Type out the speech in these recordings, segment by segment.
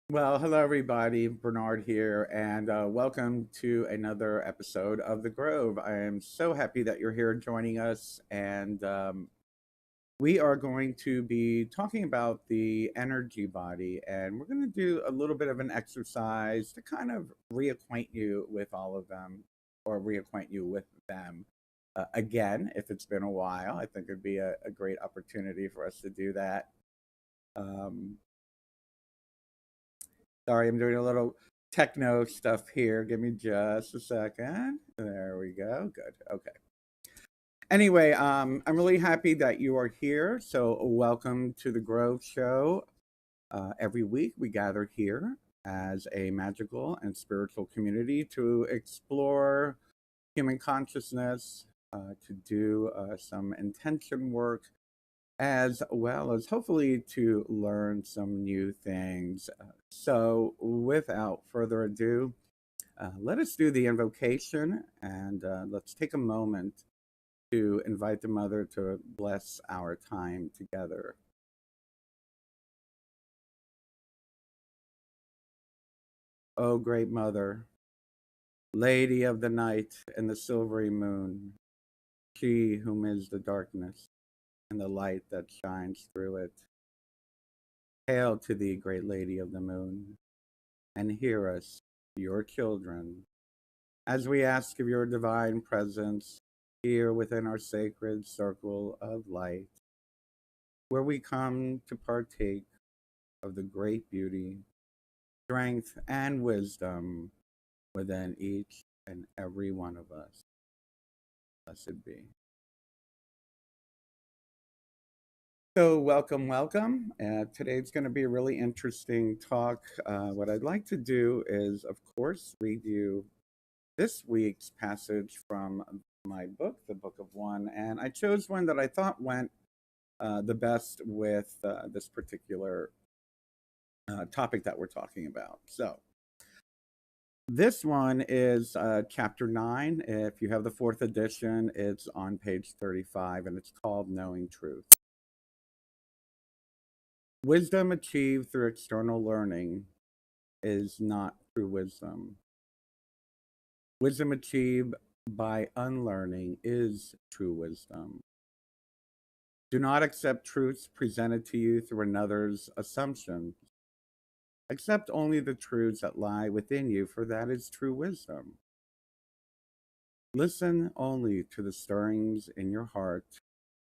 Well, hello everybody. Bernard here, and welcome to another episode of The Grove. I am so happy that you're here joining us, and we are going to be talking about the energy body, and we're going to do a little bit of an exercise to kind of reacquaint you with all of them, or reacquaint you with them. Again, if it's been a while, I think it'd be a great opportunity for us to do that. Um, Sorry, I'm doing a little techno stuff here. Give me just a second. There we go. Good. Okay. Anyway, I'm really happy that you are here. So, welcome to the Grove Show. Every week, we gather here as a magical and spiritual community to explore human consciousness, to do some intention work, as well as hopefully to learn some new things. So, without further ado, let us do the invocation and let's take a moment to invite the Mother to bless our time together. O great Mother, Lady of the night and the silvery moon, she whom is the darkness and the light that shines through it. Hail to thee, great Lady of the moon, and hear us, your children, as we ask of your divine presence here within our sacred circle of light, where we come to partake of the great beauty, strength, and wisdom within each and every one of us. Blessed be. So, welcome, welcome. Today's going to be a really interesting talk. What I'd like to do is, of course, read you this week's passage from my book, The Book of One, and I chose one that I thought went the best with this particular topic that we're talking about. So, this one is chapter 9. If you have the fourth edition, it's on page 35, and it's called Knowing Truth. Wisdom achieved through external learning is not true wisdom. Wisdom achieved by unlearning is true wisdom. Do not accept truths presented to you through another's assumptions. Accept only the truths that lie within you, for that is true wisdom. Listen only to the stirrings in your heart,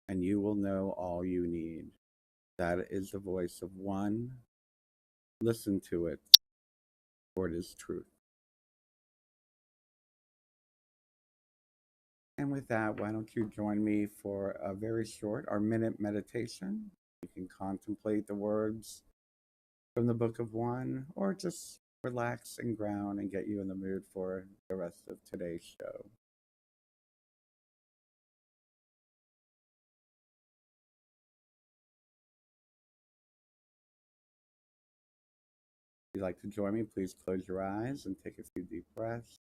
and you will know all you need. That is the voice of one. Listen to it, for it is truth. And with that, why don't you join me for a very short or minute meditation? You can contemplate the words from the Book of One, or just relax and ground and get you in the mood for the rest of today's show. If you'd like to join me, please close your eyes and take a few deep breaths.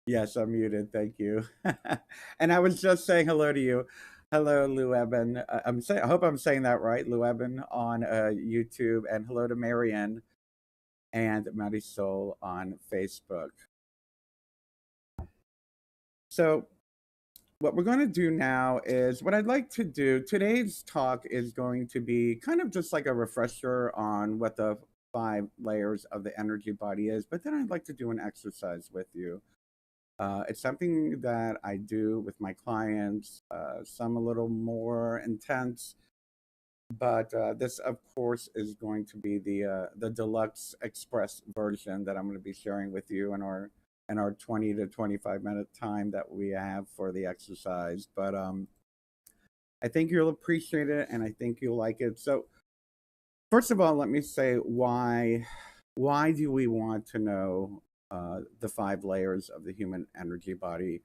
Yes, I'm muted. Thank you. And I was just saying hello to you. Hello, Lou Eben. I hope I'm saying that right, Lou Eben on YouTube, and hello to Marianne and Marisol on Facebook. So, what we're going to do now is what I'd like to do. Today's talk is going to be kind of just like a refresher on what the 5 layers of the energy body is, but then I'd like to do an exercise with you. It's something that I do with my clients, some a little more intense, but this, of course, is going to be the deluxe express version that I'm going to be sharing with you in our 20 to 25-minute time that we have for the exercise. But I think you'll appreciate it, and I think you'll like it. So, first of all, let me say why do we want to know the 5 layers of the human energy body?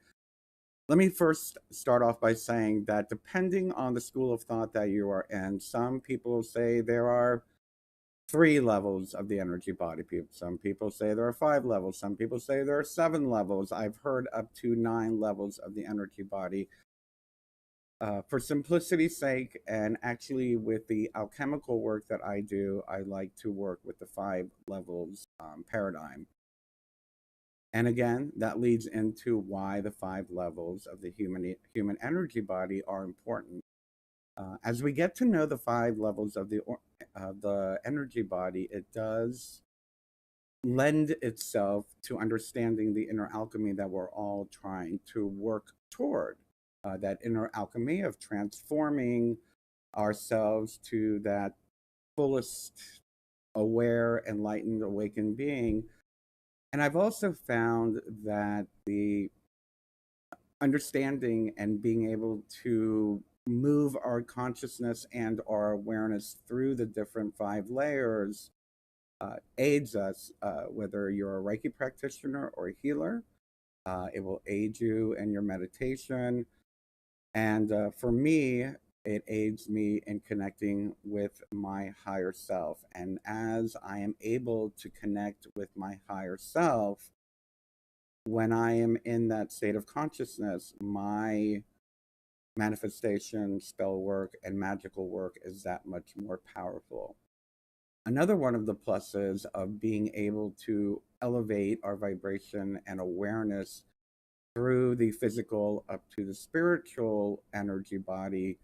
Let me first start off by saying that depending on the school of thought that you are in, some people say there are 3 levels of the energy body. Some people say there are 5 levels. Some people say there are 7 levels. I've heard up to 9 levels of the energy body. For simplicity's sake, and actually with the alchemical work that I do, I like to work with the 5 levels paradigm. And again, that leads into why the 5 levels of the human energy body are important. As we get to know the 5 levels of the energy body, it does lend itself to understanding the inner alchemy that we're all trying to work toward. That inner alchemy of transforming ourselves to that fullest, aware, enlightened, awakened being. And I've also found that the understanding and being able to move our consciousness and our awareness through the different 5 layers aids us, whether you're a Reiki practitioner or a healer. It will aid you in your meditation. And for me, it aids me in connecting with my higher self. And as I am able to connect with my higher self, when I am in that state of consciousness, my manifestation, spell work, and magical work is that much more powerful. Another one of the pluses of being able to elevate our vibration and awareness through the physical up to the spiritual energy body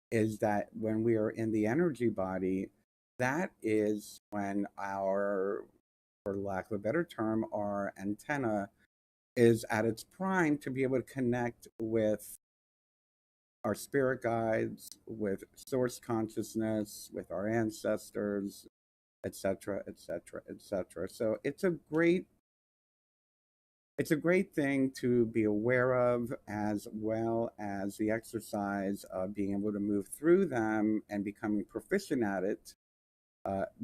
is that when we are in the energy body, that is when our, for lack of a better term, our antenna is at its prime to be able to connect with our spirit guides, with source consciousness, with our ancestors, etc., etc., etc. So it's a great thing to be aware of, as well as the exercise of being able to move through them and becoming proficient at it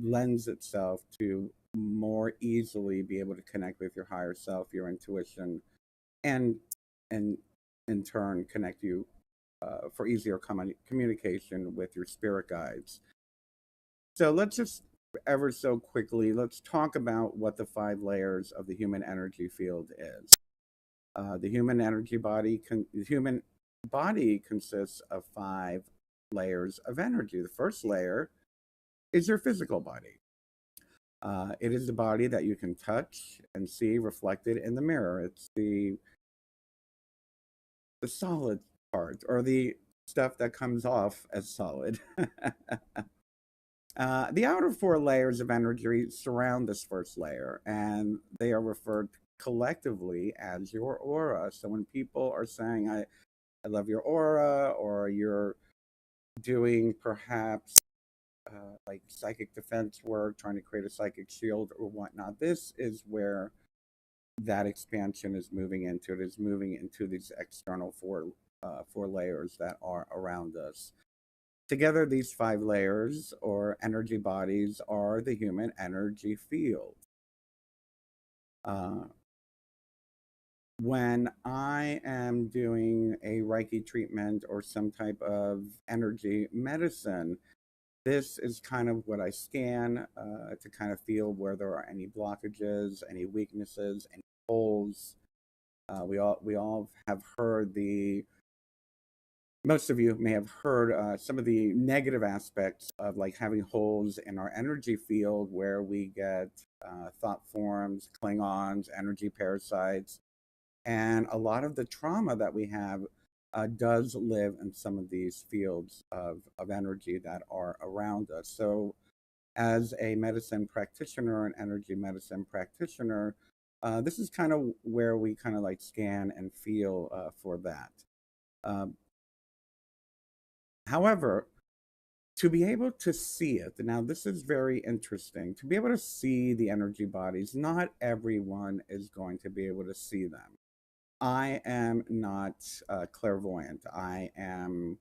lends itself to more easily be able to connect with your higher self, your intuition, and and in turn connect you for easier communication with your spirit guides. So let's just ever so quickly, let's talk about what the 5 layers of the human energy field is. The human energy body, the human body consists of 5 layers of energy. The first layer is your physical body. It is the body that you can touch and see reflected in the mirror. It's the solid part, or the stuff that comes off as solid. The outer 4 layers of energy surround this first layer, and they are referred collectively as your aura. So when people are saying, I love your aura, or you're doing perhaps like psychic defense work, trying to create a psychic shield or whatnot, this is where that expansion is moving into. It is moving into these external 4 layers that are around us. Together, these 5 layers or energy bodies are the human energy field. When I am doing a Reiki treatment or some type of energy medicine, this is kind of what I scan to kind of feel where there are any blockages, any weaknesses, any holes. We all have heard the most of you may have heard some of the negative aspects of like having holes in our energy field where we get thought forms, klingons, energy parasites, and a lot of the trauma that we have does live in some of these fields of energy that are around us. So as a medicine practitioner, an energy medicine practitioner, this is kind of where we kind of like scan and feel for that. Um, However, to be able to see it, now this is very interesting. To be able to see the energy bodies, not everyone is going to be able to see them. I am not clairvoyant. I am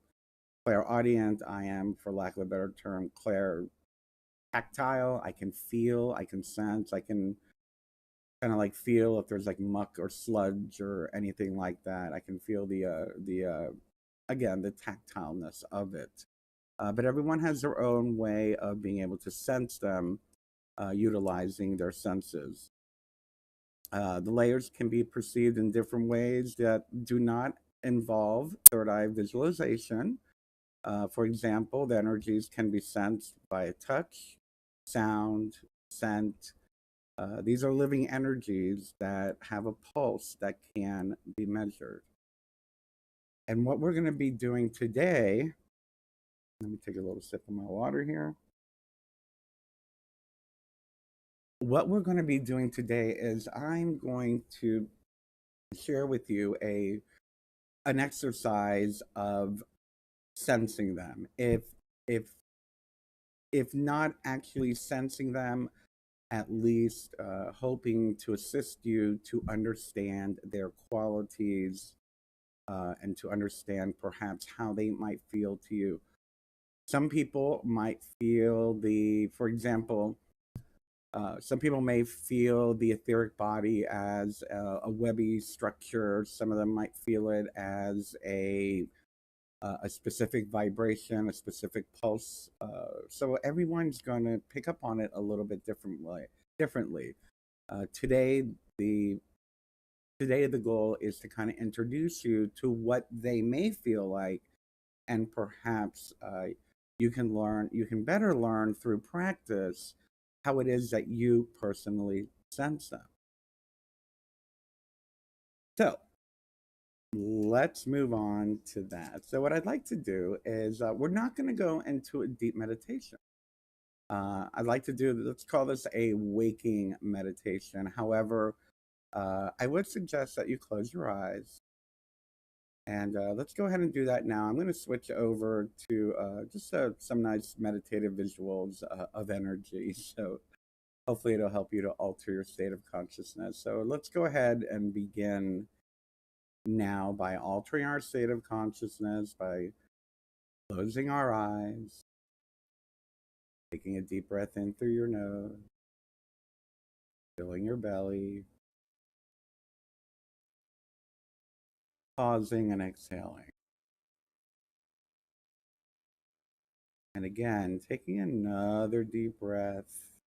clairaudient. I am, for lack of a better term, clair tactile. I can feel, I can sense, I can kind of like feel if there's like muck or sludge or anything like that. I can feel the again the tactileness of it. But everyone has their own way of being able to sense them, utilizing their senses. The layers can be perceived in different ways that do not involve third eye visualization. For example, the energies can be sensed by touch, sound, scent. These are living energies that have a pulse that can be measured. And what we're going to be doing today, let me take a little sip of my water here. What we're going to be doing today is I'm going to share with you a an exercise of sensing them. If if not actually sensing them, at least hoping to assist you to understand their qualities and to understand perhaps how they might feel to you. Some people might feel for example, some people may feel the etheric body as a webby structure. Some of them might feel it as a specific vibration, a specific pulse. So everyone's going to pick up on it a little bit differently. Uh, today, the today the goal is to kind of introduce you to what they may feel like, and perhaps you can better learn through practice how it is that you personally sense them. So let's move on to that. So what I'd like to do is we're not going to go into a deep meditation. I'd like to do, let's call this a waking meditation. However, I would suggest that you close your eyes. And let's go ahead and do that now. I'm going to switch over to just some nice meditative visuals of energy. So hopefully it'll help you to alter your state of consciousness. So let's go ahead and begin now by altering our state of consciousness by closing our eyes, taking a deep breath in through your nose, filling your belly, pausing and exhaling. And again, taking another deep breath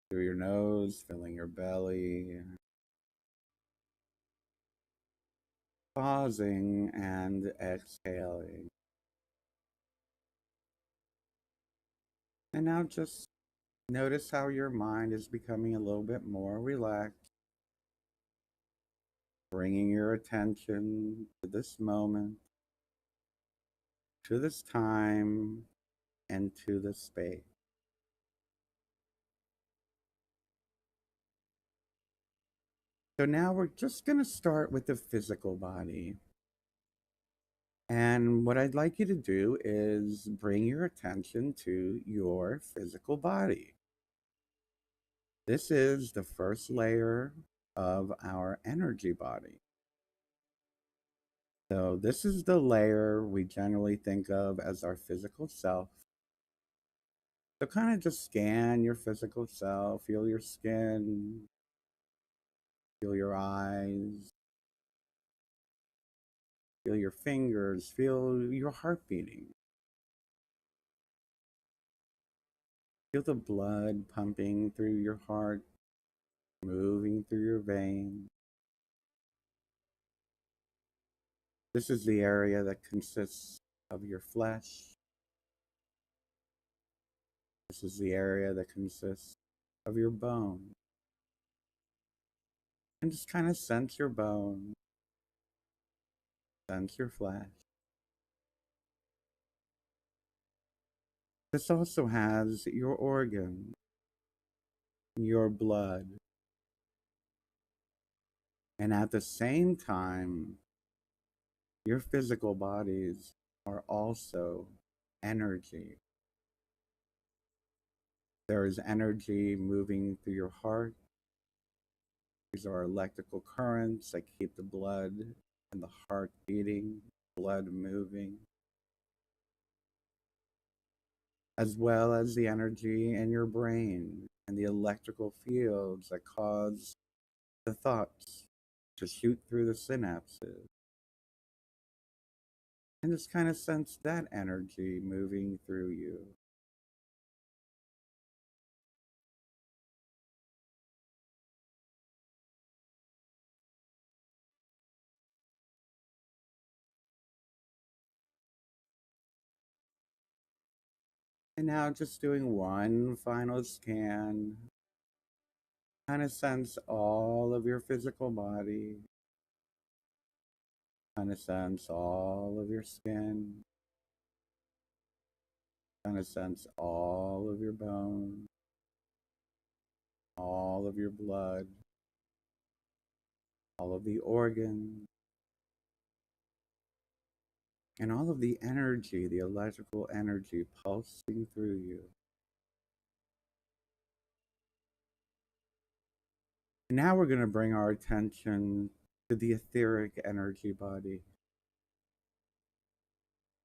through your nose, filling your belly, pausing and exhaling. And now just notice how your mind is becoming a little bit more relaxed, bringing your attention to this moment, to this time, and to this space. So now we're just going to start with the physical body. And what I'd like you to do is bring your attention to your physical body. This is the first layer of our energy body. So this is the layer we generally think of as our physical self. So kind of just scan your physical self, feel your skin, feel your eyes, feel your fingers, feel your heart beating. Feel the blood pumping through your heart, moving through your veins. This is the area that consists of your flesh. This is the area that consists of your bone. And just kind of sense your bone, sense your flesh. This also has your organ, your blood, and at the same time, your physical bodies are also energy. There is energy moving through your heart. These are electrical currents that keep the blood and the heart beating, blood moving, as well as the energy in your brain and the electrical fields that cause the thoughts to shoot through the synapses. And just kind of sense that energy moving through you. And now just doing one final scan, kind of sense all of your physical body, kind of sense all of your skin, kind of sense all of your bones, all of your blood, all of the organs, and all of the energy, the electrical energy pulsing through you. And now we're going to bring our attention to the etheric energy body.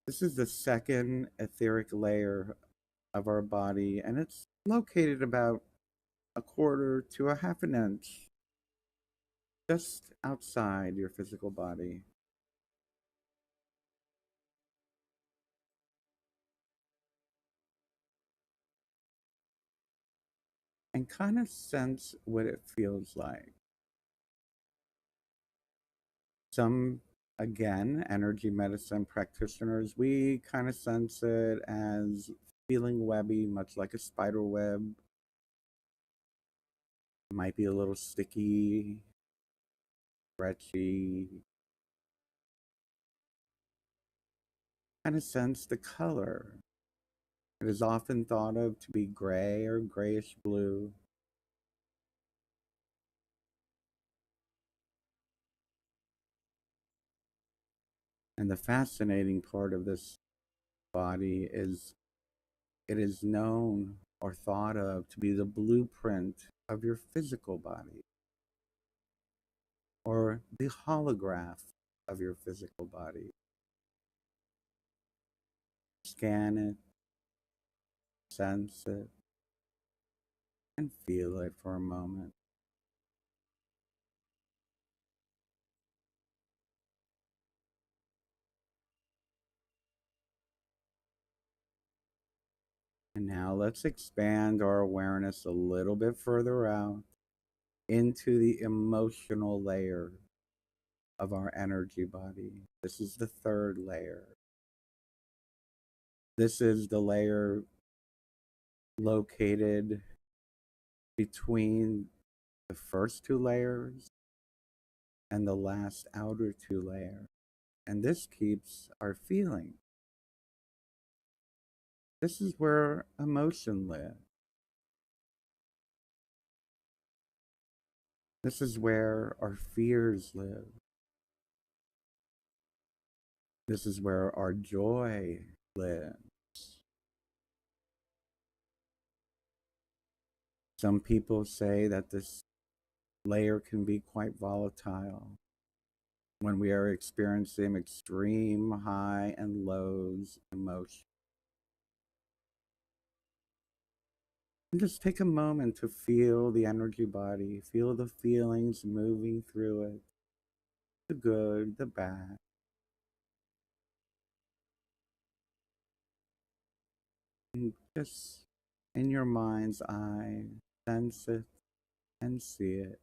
This is the second etheric layer of our body, and it's located about a quarter to a half an inch just outside your physical body. And kind of sense what it feels like. Some, again, energy medicine practitioners, we kind of sense it as feeling webby, much like a spider web. It might be a little sticky, stretchy. Kind of sense the color. It is often thought of to be gray or grayish blue. And the fascinating part of this body is it is known or thought of to be the blueprint of your physical body or the holograph of your physical body. Scan it, sense it, and feel it for a moment. And now let's expand our awareness a little bit further out into the emotional layer of our energy body. This is the third layer. This is the layer located between the first two layers and the last outer two layers. And this keeps our feeling. This is where emotion lives. This is where our fears live. This is where our joy lives. Some people say that this layer can be quite volatile when we are experiencing extreme high and lows emotion. And just take a moment to feel the energy body, feel the feelings moving through it, the good, the bad. And just in your mind's eye, sense it and see it.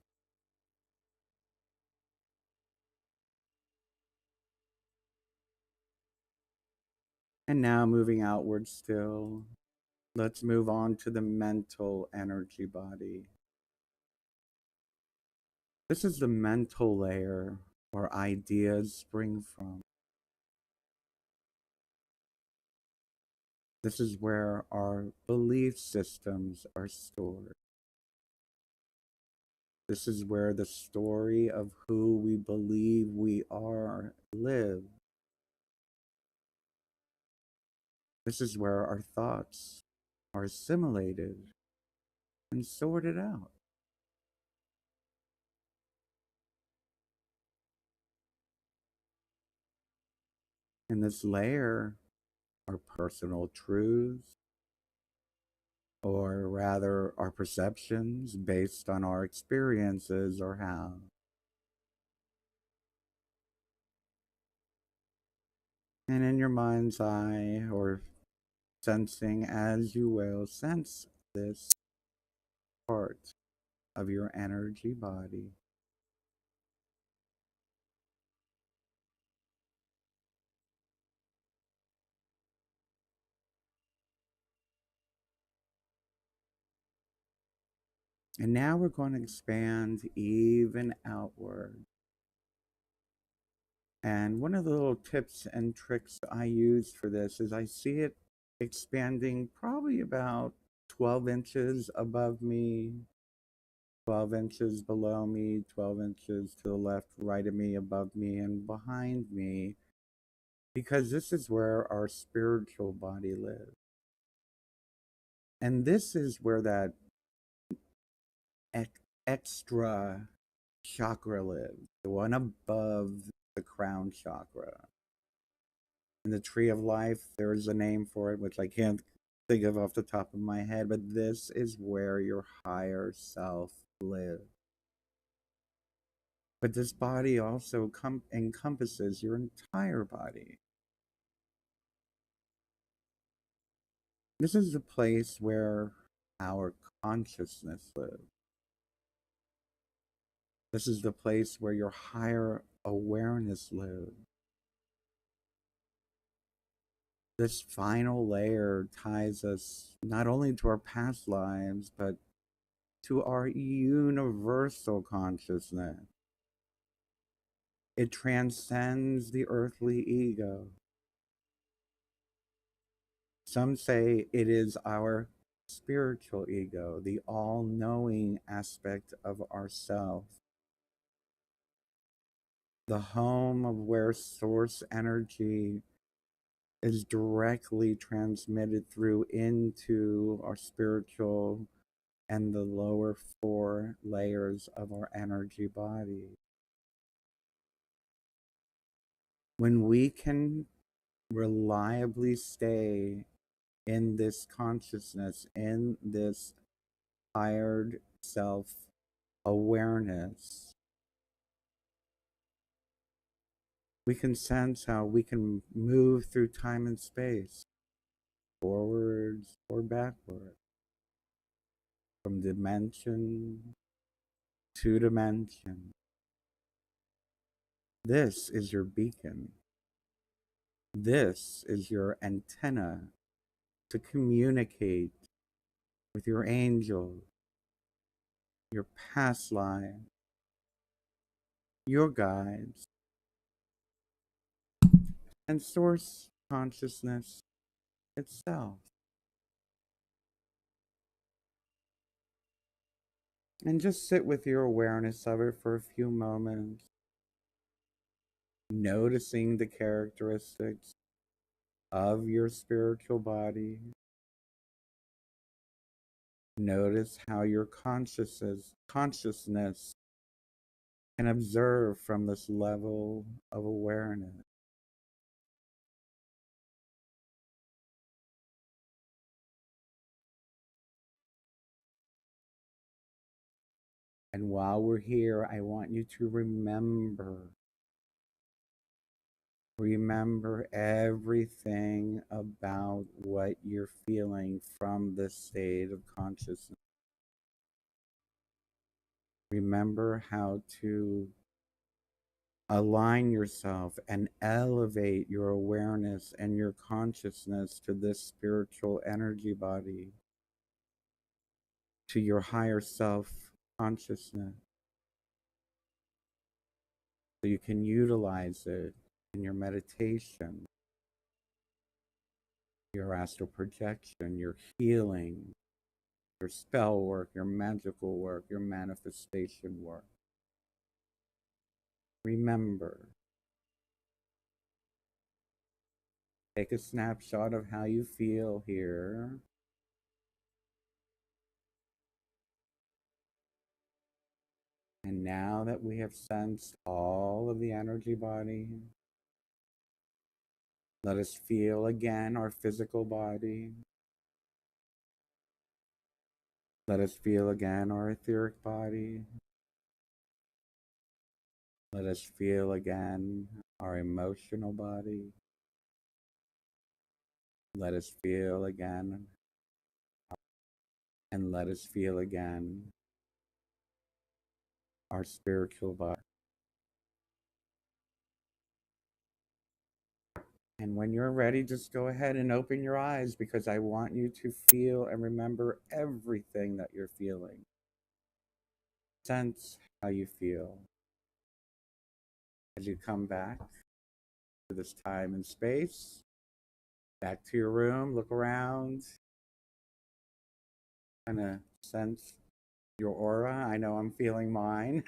And now moving outward still, let's move on to the mental energy body. This is the mental layer where ideas spring from. This is where our belief systems are stored. This is where the story of who we believe we are lives. This is where our thoughts are assimilated and sorted out. In this layer are personal truths, or rather, our perceptions based on our experiences or how. And in your mind's eye, or sensing as you will, sense this part of your energy body. And now we're going to expand even outward. And one of the little tips and tricks I use for this is I see it expanding probably about 12 inches above me, 12 inches below me, 12 inches to the left, right of me, above me, and behind me, because this is where our spiritual body lives. And this is where that extra chakra lives, the one above the crown chakra. In the tree of life, there is a name for it, which I can't think of off the top of my head, but this is where your higher self lives. But this body also encompasses your entire body. This is the place where our consciousness lives. This is the place where your higher awareness lives. This final layer ties us not only to our past lives, but to our universal consciousness. It transcends the earthly ego. Some say it is our spiritual ego, the all knowing aspect of ourself, the home of where source energy is directly transmitted through into our spiritual and the lower four layers of our energy body. When we can reliably stay in this consciousness, in this higher self awareness, we can sense how we can move through time and space, forwards or backwards, from dimension to dimension. This is your beacon. This is your antenna to communicate with your angels, your past lives, your guides, and source consciousness itself. And just sit with your awareness of it for a few moments, noticing the characteristics of your spiritual body. Notice how your consciousness can observe from this level of awareness. And while we're here, I want you to remember everything about what you're feeling from this state of consciousness. Remember how to Align yourself and elevate your awareness and your consciousness to this spiritual energy body, to your higher self consciousness, so you can utilize it in your meditation, your astral projection, your healing, your spell work, your magical work, your manifestation work. Remember, take a snapshot of how you feel here. And now that we have sensed all of the energy body, let us feel again our physical body. Let us feel again our etheric body. Let us feel again our emotional body. Let us feel again, and let us feel again our spiritual body. And when you're ready, just go ahead and open your eyes, because I want you to feel and remember everything that you're feeling. Sense how you feel as you come back to this time and space, back to your room, look around, kind of sense your aura. I know I'm feeling mine.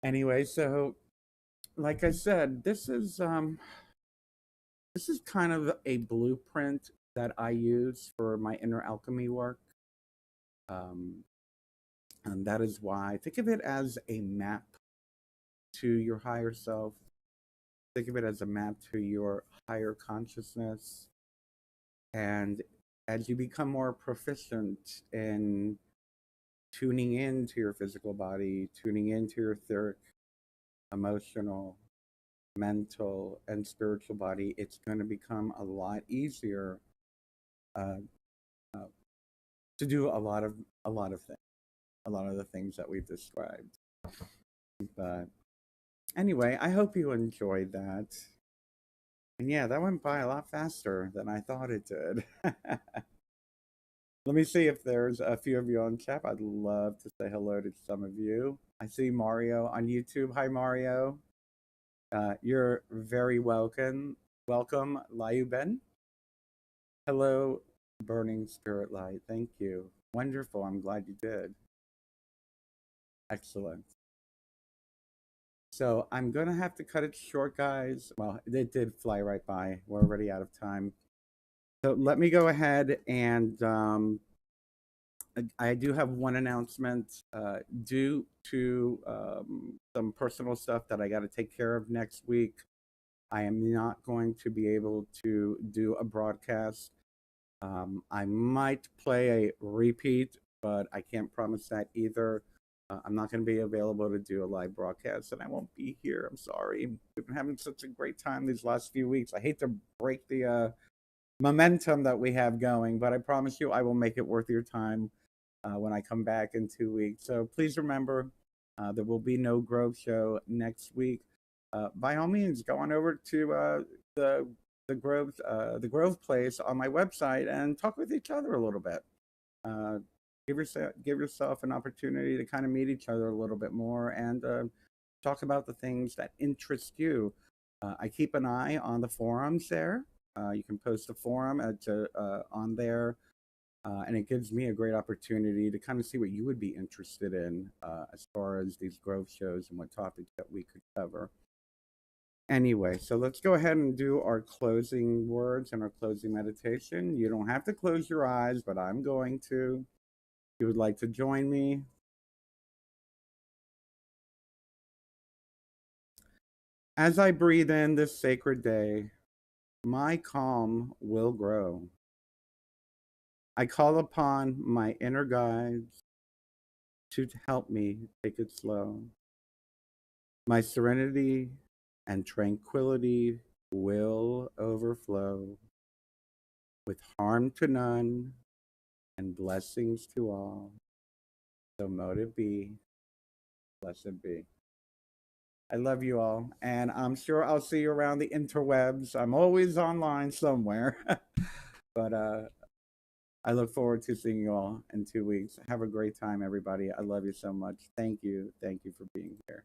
Anyway, so like I said, this is kind of a blueprint that I use for my inner alchemy work. And that is why, think of it as a map to your higher self. Think of it as a map to your higher consciousness. And as you become more proficient in tuning into your physical body, tuning into your etheric, emotional, mental, and spiritual body, it's going to become a lot easier uh, uh, to do a lot of things, a lot of the things that we've described. But anyway, I hope you enjoyed that. And yeah, that went by a lot faster than I thought it did. Let me see if there's a few of you on chat. I'd love to say hello to some of you. I see Mario on YouTube. Hi, Mario. You're very welcome. Welcome, Liu Ben. Hello, Burning Spirit Light. Thank you. Wonderful. I'm glad you did. Excellent. So I'm going to have to cut it short, guys. Well, it did fly right by. We're already out of time. So let me go ahead and I do have one announcement. Due to some personal stuff that I got to take care of next week, I am not going to be able to do a broadcast. I might play a repeat, but I can't promise that either. I'm not going to be available to do a live broadcast, and I won't be here. I'm sorry. We've been having such a great time these last few weeks. I hate to break the momentum that we have going, but I promise you I will make it worth your time when I come back in 2 weeks. So please remember, there will be no Grove show next week. By all means, go on over to the Grove place on my website and talk with each other a little bit. Uh, give yourself an opportunity to kind of meet each other a little bit more and talk about the things that interest you. I keep an eye on the forums there. You can post a forum on there, and it gives me a great opportunity to kind of see what you would be interested in as far as these Grove shows and what topics that we could cover. Anyway, so let's go ahead and do our closing words and our closing meditation. You don't have to close your eyes, but I'm going to. If you would like to join me. As I breathe in this sacred day, my calm will grow. I call upon my inner guides to help me take it slow. My serenity and tranquility will overflow with harm to none and blessings to all. So mote it be, blessed be. I love you all. And I'm sure I'll see you around the interwebs. I'm always online somewhere. But I look forward to seeing you all in 2 weeks. Have a great time, everybody. I love you so much. Thank you. Thank you for being here.